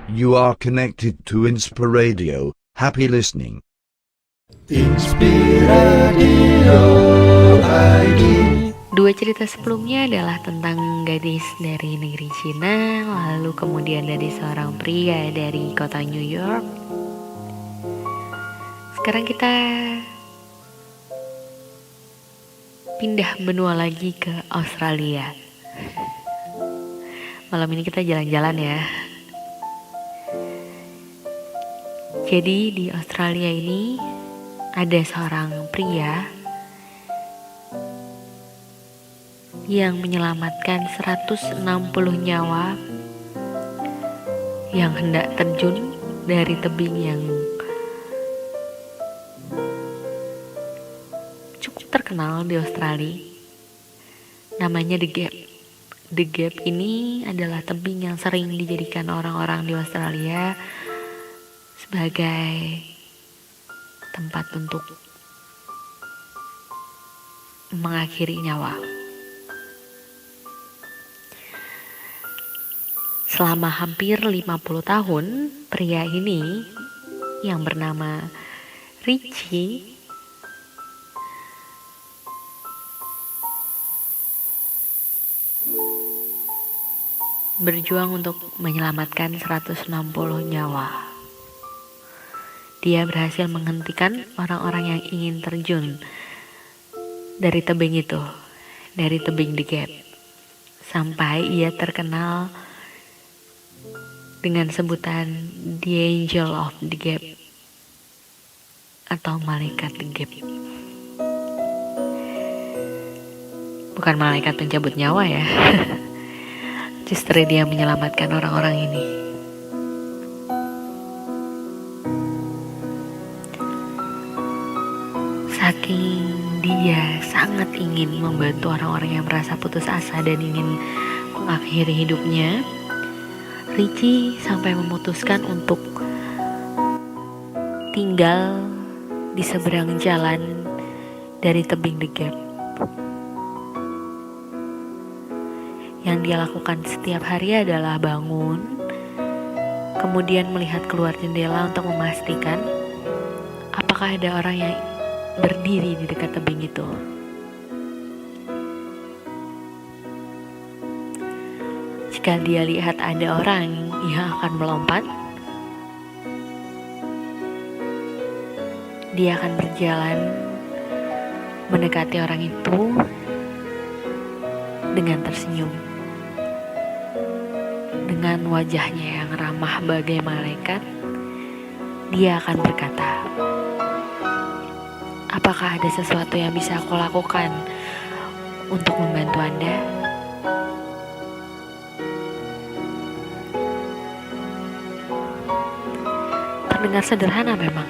You are connected to Inspiradio. Happy listening. Inspiradio ID. Dua cerita sebelumnya adalah tentang gadis dari negeri Cina, lalu kemudian dari seorang pria dari kota New York. Sekarang kita pindah benua lagi ke Australia. Malam ini kita jalan-jalan ya. Jadi di Australia ini ada seorang pria yang menyelamatkan 160 nyawa yang hendak terjun dari tebing yang cukup terkenal di Australia. Namanya The Gap. The Gap ini adalah tebing yang sering dijadikan orang-orang di Australia sebagai tempat untuk mengakhiri nyawa. Selama hampir 50 tahun, pria ini yang bernama Richie berjuang untuk menyelamatkan 160 nyawa. Dia berhasil menghentikan orang-orang yang ingin terjun dari tebing itu, dari tebing The Gap, sampai ia terkenal dengan sebutan The Angel of the Gap atau malaikat The Gap. Bukan malaikat pencabut nyawa ya. Justru dia menyelamatkan orang-orang ini. Saking dia sangat ingin membantu orang-orang yang merasa putus asa dan ingin mengakhiri hidupnya, Richie sampai memutuskan untuk tinggal di seberang jalan dari tebing The Gap. Yang dia lakukan setiap hari adalah bangun, kemudian melihat keluar jendela untuk memastikan apakah ada orang yang berdiri di dekat tebing itu. Jika dia lihat ada orang yang akan melompat, dia akan berjalan mendekati orang itu dengan tersenyum. Dengan wajahnya yang ramah bagai malaikat, dia akan berkata, "Apakah ada sesuatu yang bisa aku lakukan untuk membantu Anda?" Terdengar sederhana memang,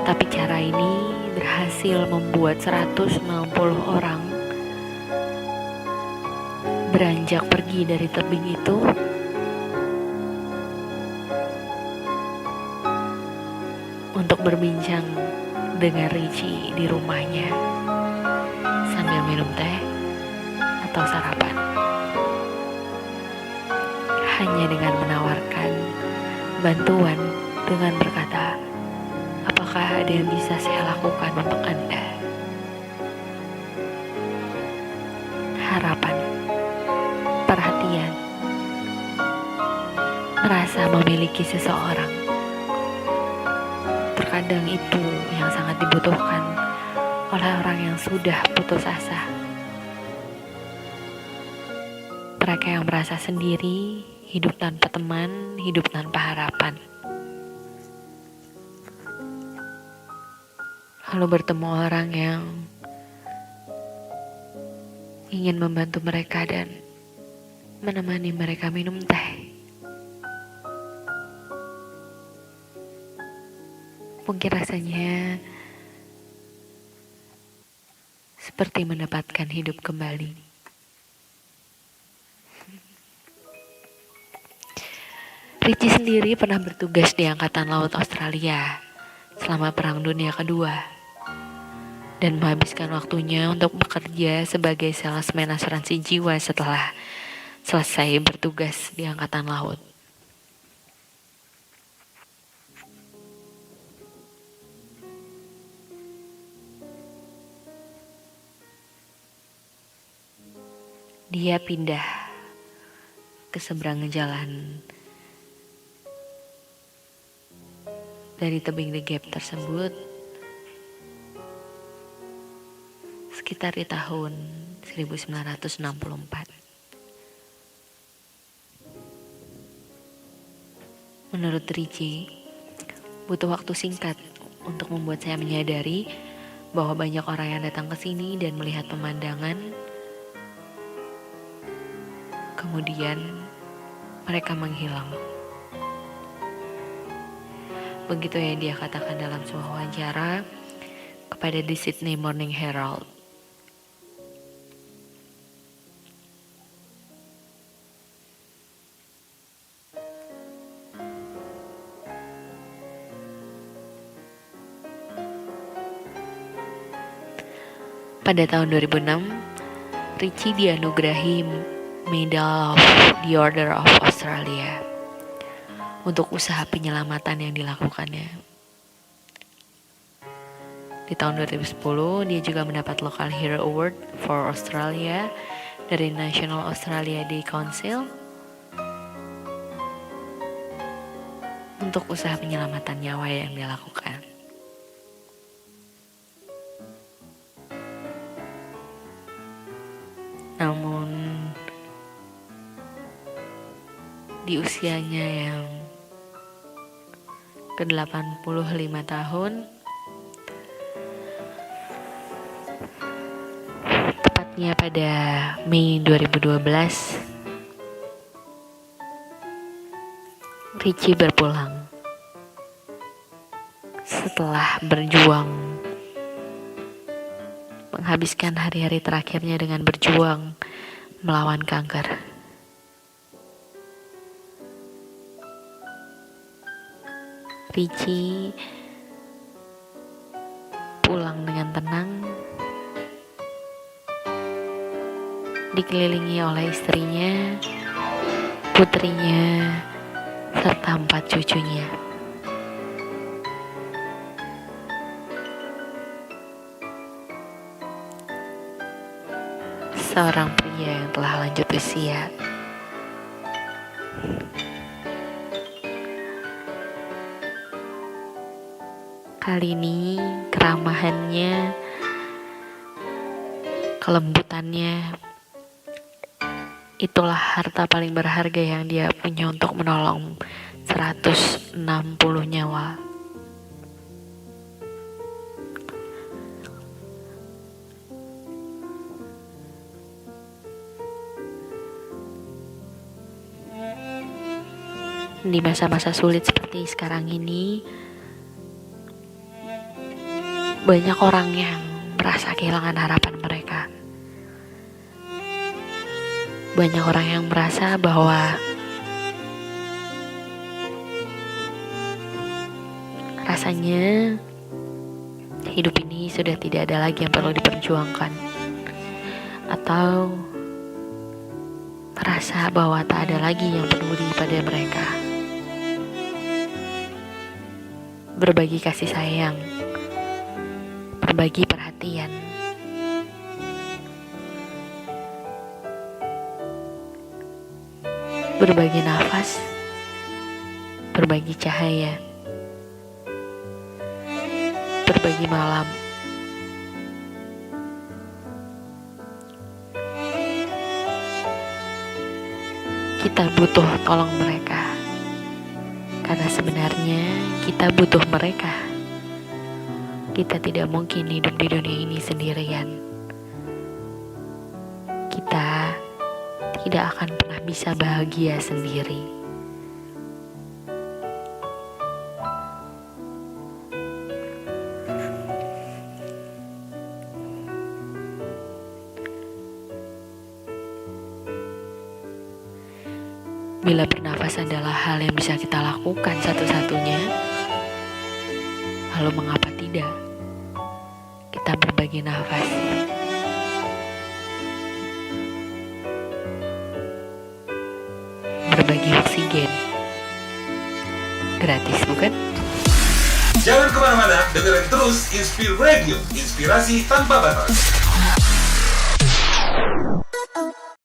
tapi cara ini berhasil membuat 160 orang beranjak pergi dari tebing itu untuk berbincang dengan Richie di rumahnya sambil minum teh atau sarapan. Hanya dengan menawarkan bantuan dengan berkata, "Apakah ada yang bisa saya lakukan untuk Anda?" Harapan, perhatian, merasa memiliki seseorang. Terkadang itu yang sangat dibutuhkan oleh orang yang sudah putus asa. Mereka yang merasa sendiri, hidup tanpa teman, hidup tanpa harapan. Lalu bertemu orang yang ingin membantu mereka dan menemani mereka minum teh. Mungkin rasanya seperti mendapatkan hidup kembali. Richie sendiri pernah bertugas di Angkatan Laut Australia selama Perang Dunia Kedua dan menghabiskan waktunya untuk bekerja sebagai salesman asuransi jiwa setelah selesai bertugas di Angkatan Laut. Dia pindah ke seberang jalan dari tebing The Gap tersebut sekitar di tahun 1964. Menurut Richie, butuh waktu singkat untuk membuat saya menyadari bahwa banyak orang yang datang ke sini dan melihat pemandangan. Kemudian mereka menghilang. Begitu yang dia katakan dalam sebuah wawancara kepada The Sydney Morning Herald. Pada tahun 2006, Richie dianugerahi Medal of the Order of Australia untuk usaha penyelamatan yang dilakukannya. Di tahun 2010, dia juga mendapat Local Hero Award for Australia dari National Australia Day Council untuk usaha penyelamatan nyawa yang dilakukan. Namun di usianya yang ke-85 tahun, tepatnya pada Mei 2012, Richie berpulang setelah berjuang, menghabiskan hari-hari terakhirnya dengan berjuang melawan kanker. Richie pulang dengan tenang, dikelilingi oleh istrinya, putrinya, serta 4 cucunya. Seorang pria yang telah lanjut usia. Kali ini keramahannya, kelembutannya, itulah harta paling berharga yang dia punya untuk menolong 160 nyawa. Di masa-masa sulit seperti sekarang ini, banyak orang yang merasa kehilangan harapan mereka. Banyak orang yang merasa bahwa rasanya hidup ini sudah tidak ada lagi yang perlu diperjuangkan, atau merasa bahwa tak ada lagi yang peduli pada mereka. Berbagi kasih sayang, berbagi perhatian, berbagi nafas, berbagi cahaya, berbagi malam. Kita butuh tolong mereka, karena sebenarnya kita butuh mereka. Kita tidak mungkin hidup di dunia ini sendirian. Kita tidak akan pernah bisa bahagia sendiri. Bila bernafas adalah hal yang bisa kita lakukan satu-satunya, lalu mengapa tidak kita berbagi nafas? berbagi oksigen. Gratis, bukan? Jangan kemana-mana, dengerin terus Inspire Radio, inspirasi tanpa batas.